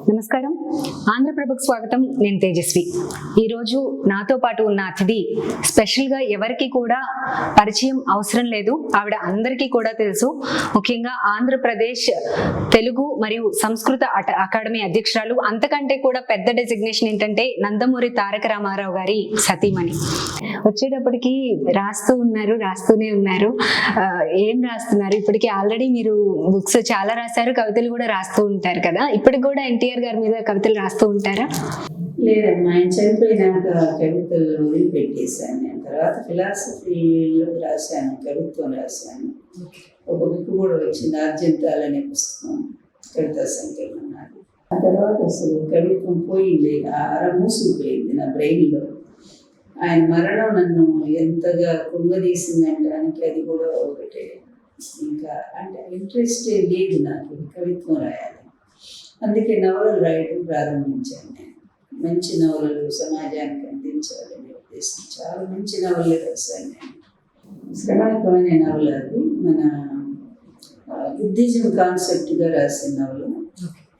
నమస్కారం, ఆంధ్రప్రభకు స్వాగతం. నేను తేజస్వి. ఈరోజు నాతో పాటు ఉన్న అతిథి స్పెషల్గా ఎవరికి కూడా పరిచయం అవసరం లేదు, ఆవిడ అందరికీ కూడా తెలుసు. ముఖ్యంగా ఆంధ్రప్రదేశ్ తెలుగు మరియు సంస్కృత అకాడమీ అధ్యక్షురాలు. అంతకంటే కూడా పెద్ద డెసిగ్నేషన్ ఏంటంటే నందమూరి తారక రామారావు గారి సతీమణి. వచ్చేటప్పటికి రాస్తూనే ఉన్నారు. ఏం రాస్తున్నారు? ఇప్పటికి ఆల్రెడీ మీరు బుక్స్ చాలా రాశారు, కవితలు కూడా రాస్తూ ఉంటారు కదా. ఇప్పటికి కూడా ఎన్టీఆర్ గారి మీద కవితలు రాస్తూ ఉంటారా? లేదమ్మా, ఆయన చనిపోయినాక కవితలు వదిలిపెట్టేశాను. నేను తర్వాత ఫిలాసఫీలో రాశాను, కవిత్వం రాశాను. ఒక బుక్ కూడా వచ్చింది, ఆర్జంతాల్ అనే పుస్తకం, కవితా సంకలనం. ఆ తర్వాత అసలు కవిత్వం పోయింది, మూసుకుపోయింది నా బ్రెయిన్లో. ఆయన మరణం నన్ను ఎంతగా కుంగదీసిందంటానికి అది కూడా ఒకటే. ఇంకా అంటే ఇంట్రెస్టే లేదు నాకు కవిత్వం రాయాలి. అందుకే నవలలు రాయడం ప్రారంభించాను. నేను మంచి నవలలు సమాజానికి అందించాలనే ఉద్దేశం చాలా మంచి నవలలు రాశాను. నేను శ్రవణకం అనే నవల, అది మన బుద్ధిజం కాన్సెప్ట్గా రాసిన నవల.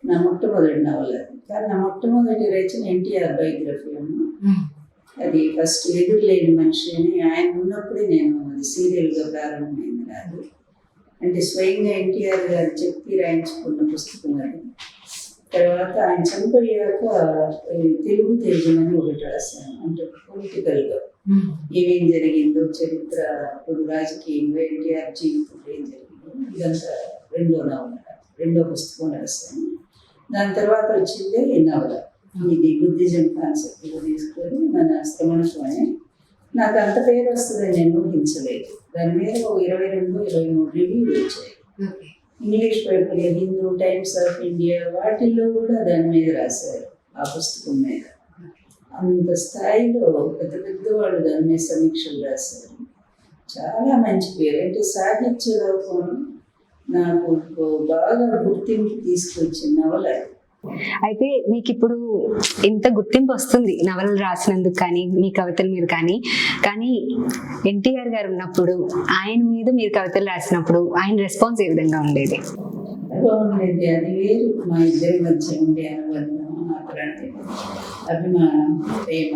నా మొట్టమొదటి నవల అది. కానీ నా మొట్టమొదటి రచన ఎన్టీఆర్ బయోగ్రఫీ అమ్మ. అది ఫస్ట్ ఎదురులేని మనిషి అని ఆయన ఉన్నప్పుడే నేను అది సీరియల్గా ప్రారంభమైంది నాది. అంటే స్వయంగా ఎన్టీఆర్ గారు చెప్పి రాయించుకున్న పుస్తకం అది. తర్వాత ఆయన చనిపోయాక తెలుగు తేజం అని ఒకటి రాశాను. అంటే పొలిటికల్గా ఏమేం జరిగిందో చరిత్ర, అప్పుడు రాజకీయంగా ఎన్టీఆర్ జీవితంలో ఏం జరిగిందో ఇదంతా రెండో పుస్తకం రాశాను. దాని తర్వాత వచ్చిందే ఈ నవల. ఇది బుద్ధిజం కాన్సెప్ట్ తీసుకొని మన శ్రవణకం. నాకు అంత పేరు వస్తుందని నేను ఊహించలేదు. దాని మీద ఒక 22-23 రివ్యూలు వచ్చాయి. ఇంగ్లీష్ పేపర్లో, హిందూ, టైమ్స్ ఆఫ్ ఇండియా, వాటిల్లో కూడా దాని మీద రాశారు, ఆ పుస్తకం మీద. అంత స్థాయిలో పెద్ద పెద్ద వాళ్ళు దాని మీద సమీక్షలు రాశారు. చాలా మంచి పేరు. అంటే సాహిత్య లోకం నాకు బాగా గుర్తింపు తీసుకొచ్చిన నవల. అయితే మీకు ఇప్పుడు ఇంత గుర్తింపు వస్తుంది నవలలు రాసినందుకు కానీ, మీ కవితల మీద కానీ ఎన్టీఆర్ గారు ఉన్నప్పుడు, ఆయన మీద మీరు కవితలు రాసినప్పుడు ఆయన రెస్పాన్స్ ఏ విధంగా ఉండేది? బాగుండేది. అది వేరు. మా ఇద్దరి మధ్య ఉండే అనుబంధం, అభిమానం, ప్రేమ.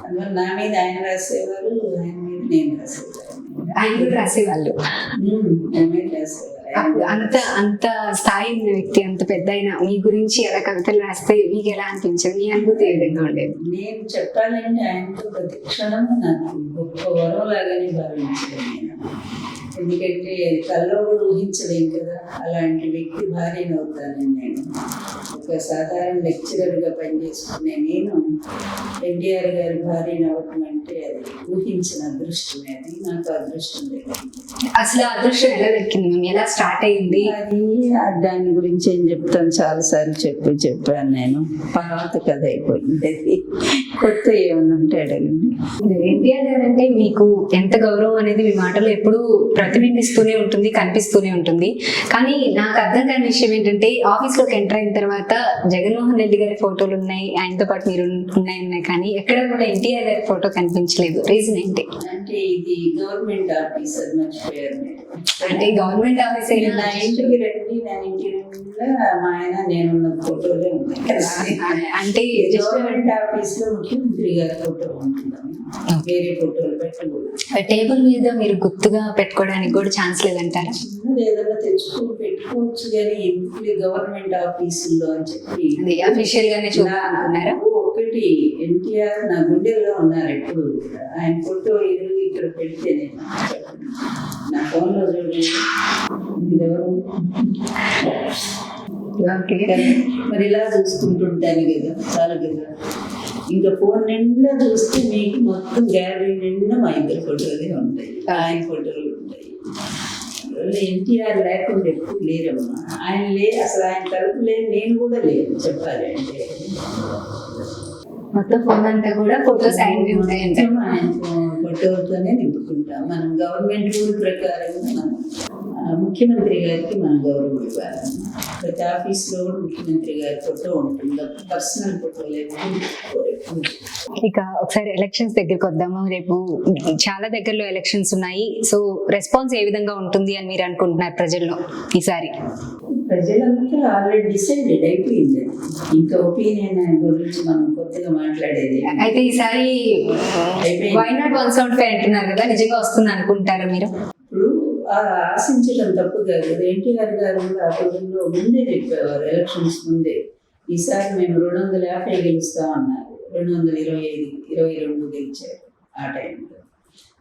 అందువల్ల నా మీద ఆయన రాసేవారు, ఆయన మీద నేను రాసేవారు. ఆయన రాసేవాళ్ళు. నా మీద రాసేవారు. అంత స్థాయి ఉన్న వ్యక్తి, అంత పెద్ద అయిన మీ గురించి ఎలా కవితలు రాస్తే మీకు ఎలా అనిపించేది? మీ అనుభూతి ఏ విధంగా ఉండేది? నేను చెప్పాలంటే ఆయనతో ప్రతి క్షణము నాకు గొప్ప వరం లాగానే భావించలేదు నేను. ఎందుకంటే అది కల్లో కూడా ఊహించలేం కదా, అలాంటి వ్యక్తి భార్యను అవుతానని. నేను ఒక సాధారణ లెక్చరర్గా పనిచేసుకునే నేను ఎన్టీఆర్ గారి భార్యను అవ్వటం అంటే అది ఊహించిన అదృష్టమే. అది నాకు అదృష్టం లేదు. అసలు అదృష్టం ఎలా దక్కింది? మేము ఎలా స్టార్ట్ అయ్యింది అది? దాని గురించి ఏం చెప్తాను, చాలాసార్లు చెప్పాను నేను. పాత కథ అయిపోయింది. అది కొత్త ఏమన్నా ఉంటే అడగండి. ఎన్టీఆర్ గారు అంటే మీకు ఎంత గౌరవం అనేది మీ మాటలో ఎప్పుడు ప్రతిబింబిస్తూనే ఉంటుంది, కనిపిస్తూనే ఉంటుంది. కానీ నాకు అర్థం కాని విషయం ఏంటంటే, ఆఫీస్లోకి ఎంటర్ అయిన తర్వాత జగన్మోహన్ రెడ్డి గారి ఫోటోలు ఉన్నాయి, ఆయనతో పాటు మీరు ఉన్నాయి, కానీ ఎక్కడ కూడా ఎన్టీఆర్ గారి ఫోటో కనిపించలేదు. రీజన్ ఏంటి? అంటే ఇది గవర్నమెంట్ ఆఫీస్, అది మర్చిపోయారు. అంటే గవర్నమెంట్ ఆఫీస్ అయినా నా ఇంటికి రండి, నా ఇంటి మా ఆయన నేనున్న ఫోటోలే ఉన్నాయి. అంటే గవర్నమెంట్ ఆఫీస్ లో ముఖ్యమంత్రి గారి ఫోటో ఉంటుందమ్మా, వేరే ఫోటోలు పెట్టకూడదు. టేబుల్ మీద మీరు గుర్తుగా పెట్టుకోవడానికి కూడా ఛాన్స్ లేదంటారా? ఏదైనా తెచ్చుకొని పెట్టుకోవచ్చు, కానీ ఎందుకు గవర్నమెంట్ ఆఫీసుల్లో అని చెప్పి అఫీషియల్ గానే చూడాలనుకున్నారా? ఒకటి ఎన్టీఆర్ నా గుండెల్లో ఉన్నారు ఎప్పుడు. ఆయన ఫోటో ఎదురు ఇక్కడ పెడితే నేను నా ఫోన్లో చూడండి, ఇదెవరు మరి ఇలా చూసుకుంటుంటాను కదా, చాలు కదా. ఇంకా ఫోన్ నిండా చూస్తే మీకు మొత్తం గ్యాలరీ నిండా మా ఇద్దరు ఫోటోలే ఉంటాయి, ఆయన ఫోటోలు ఉంటాయి. ఎన్టీఆర్ లేకుండా ఎప్పుడు లేరమ్మా. ఆయన అసలు ఆయన తరపు లేదు, నేను కూడా లేదు చెప్పాలి అంటే. మొత్తం ఫోన్ అంతా కూడా ఫోటోస్ ఆయన ఉంటాయంటే ఆయన ఫోటోలతోనే నింపుకుంటాం. మనం గవర్నమెంట్ రూల్ ప్రకారంగా మనం ముఖ్యమంత్రి గారికి మనం గౌరవం ఇవ్వాలి. ప్రతి ఆఫీస్లో కూడా ముఖ్యమంత్రి గారి ఫోటో ఉంటుంది, పర్సనల్ ఫోటో లేదు. ఇక ఒకసారి ఎలక్షన్స్ దగ్గరికి వద్దాము. రేపు చాలా దగ్గరలో ఎలక్షన్స్ ఉన్నాయి. సో రెస్పాన్స్ ఏ విధంగా ఉంటుంది అని మీరు అనుకుంటున్నారు ప్రజల్లో ఈసారి? ప్రజలంతా ఆల్రెడీ డిసైడెడ్ అయిపోయింది. ఇంకా ఒపీనియన్ గురించి మనం కొత్తగా మాట్లాడేది అయితే ఈసారి అయిపోయింది. వై నాట్ 175 అంటున్నారు కదా, నిజంగా వస్తుంది అనుకుంటారా మీరు? ఇప్పుడు ఆశించడం తప్పు కాదు. ఎన్టీఆర్ గారు కూడా ఆ రోజుల్లో ముందే చెప్పేవారు, ఎలక్షన్స్ ముందే ఈసారి మేము 250 గెలుస్తామన్నారు. 222 గెలిచారు ఆ టైంలో.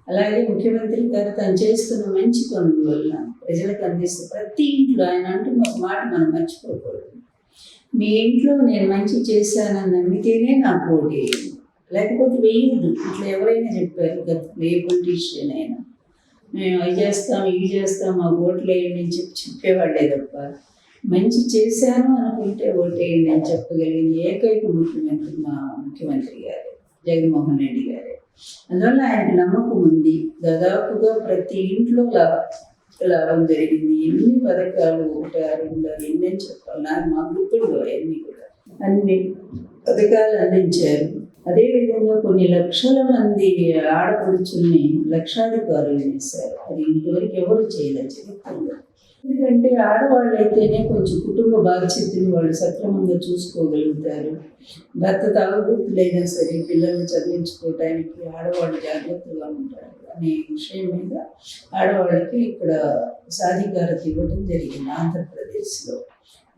అలాగే ముఖ్యమంత్రి గారు తను చేస్తున్న మంచి పనుల వల్ల ప్రజలకు అందిస్తూ ప్రతి ఇంట్లో ఆయన అంటున్న ఒక మాట మనం మర్చిపోకూడదు. మీ ఇంట్లో నేను మంచి చేశానని నమ్మితేనే నాకు ఓటు వేయండి, లేకపోతే వేయద్దు. ఇట్లా ఎవరైనా చెప్పారు గతంలో, ఏ పొలిటీషియన్ అయినా మేము అవి చేస్తాం ఇవి చేస్తాం మా ఓట్లు వేయండి అని చెప్పేవాళ్ళే తప్ప మంచి చేశాను అనుకుంటే ఓటేయండి అని చెప్పగలిగిన ఏకైక ముఖ్యమంత్రి మా ముఖ్యమంత్రి గారే, జగన్మోహన్ రెడ్డి గారే. అందువల్ల ఆయనకు నమ్మకం ఉంది. దాదాపుగా ప్రతి ఇంట్లో లాభం జరిగింది. ఎన్ని పథకాలు, 1, 2 ఎన్ని అని చెప్పాలి, నాకు మా గుర్తులు అవన్నీ కూడా అన్ని పథకాలు అందించారు. అదేవిధంగా కొన్ని లక్షల మంది ఆడపడుచుల్ని లక్షాధికారులు చేశారు. అది ఇంతవరకు ఎవరు చేయలేదు చరిత్రలో. ఎందుకంటే ఆడవాళ్ళు అయితేనే కొంచెం కుటుంబ బాధ్యతని వాళ్ళు సక్రమంగా చూసుకోగలుగుతారు. భర్త తాగుబోతులైనా సరే పిల్లల్ని చదివించుకోవటానికి ఆడవాళ్ళు జాగ్రత్తగా ఉంటారు అనే విషయం మీద ఆడవాళ్ళకి ఇక్కడ సాధికారత ఇవ్వడం జరిగింది ఆంధ్రప్రదేశ్లో.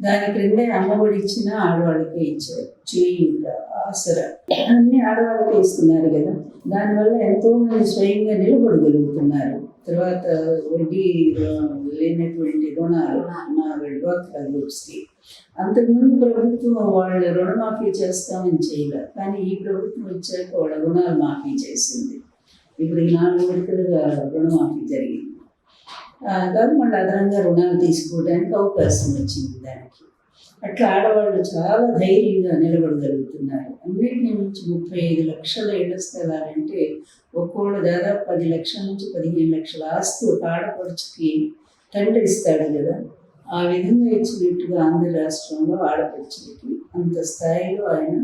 దాని క్రిందే అమ్మఒడి ఇచ్చిన ఆడవాళ్ళకే ఇచ్చారు. చేయూత, ఆసరా అన్ని ఆడవాళ్ళకే ఇస్తున్నారు కదా. దానివల్ల ఎంతో మంది స్వయంగా నిలబడగలుగుతున్నారు. తర్వాత వడ్డీ లేనటువంటి రుణాలు మా డ్వాక్రా గ్రూప్స్కి. అంతకుముందు ప్రభుత్వం వాళ్ళు రుణమాఫీ చేస్తామని చేయలేదు, కానీ ఈ ప్రభుత్వం వచ్చాక వాళ్ళ రుణాలు మాఫీ చేసింది. ఇప్పుడు ఈ 4 విడతలుగా రుణమాఫీ జరిగింది. గవర్నమెంట్ అదనంగా రుణాలు తీసుకోవడానికి అవకాశం వచ్చింది దానికి. అట్లా ఆడవాళ్ళు చాలా ధైర్యంగా నిలబడగలుగుతున్నారు. అన్నింటినీ మించి 35 లక్షల ఇళ్ల స్థలాలంటే ఒక్కోళ్ళు దాదాపు 10 లక్షల నుంచి 15 లక్షల ఆస్తి ఒక ఆడపడుచుకి తండ్రి ఇస్తాడు కదా, ఆ విధంగా ఇచ్చినట్టుగా ఆంధ్ర రాష్ట్రంలో ఆడపడుచులకి అంత స్థాయిలో ఆయన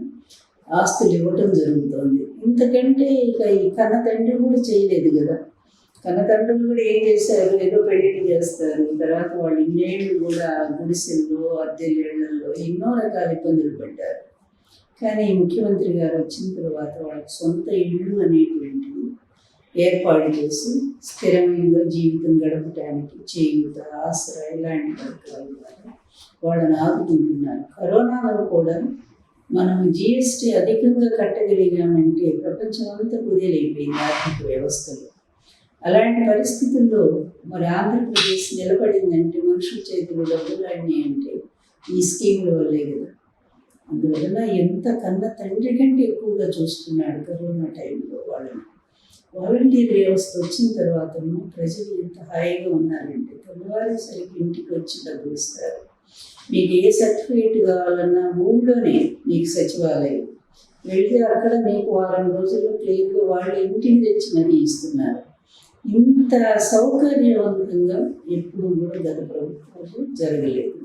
ఆస్తులు ఇవ్వటం జరుగుతుంది. ఇంతకంటే ఇక ఈ కన్న తండ్రి కూడా చేయలేదు కదా. కన్న తండ్రులు కూడా ఏం చేశారు, ఏదో పెళ్లిళ్ళు చేస్తారు, తర్వాత వాళ్ళు ఇన్నేళ్ళు కూడా గుడిసెల్లో అద్దెళ్ళలో ఎన్నో రకాల ఇబ్బందులు పడ్డారు. కానీ ముఖ్యమంత్రి గారు వచ్చిన తర్వాత వాళ్ళకి సొంత ఇళ్ళు అనేటువంటివి ఏర్పాటు చేసి స్థిరమైన జీవితం గడపడానికి చేయూత, ఆసరా ఇలాంటి పథకాల ద్వారా వాళ్ళని ఆదుకుంటున్నారు. కరోనాలో కూడా మనం GST అధికంగా కట్టగలిగామంటే ప్రపంచం అంతా కుదేలైపోయింది ఆర్థిక వ్యవస్థలో. అలాంటి పరిస్థితుల్లో మరి ఆంధ్రప్రదేశ్ నిలబడిందంటే మనుషుల చేతులు డబ్బులాడినాయి అంటే ఈ స్కీముల వల్లే కదా. అందువలన ఎంత కన్న తండ్రి కంటే ఎక్కువగా చూస్తున్నాడు కరోనా టైంలో వాళ్ళని. వాలంటీర్ వ్యవస్థ వచ్చిన తర్వాత ప్రజలు ఎంత హాయిగా ఉన్నారంటే తెల్లవారేసరికి ఇంటికి వచ్చి డబ్బులు ఇస్తారు. మీకు ఏ సర్టిఫికేట్ కావాలన్నా ఊళ్ళోనే మీకు సచివాలయం వెళ్తే అక్కడ మీకు వారం రోజుల్లో క్లియర్గా వాళ్ళు ఇంటికి తెచ్చి మరీ ఇస్తున్నారు. ఇంత సౌకర్యవంతంగా ఎప్పుడు కూడా గత ప్రభుత్వాలు జరగలేదు.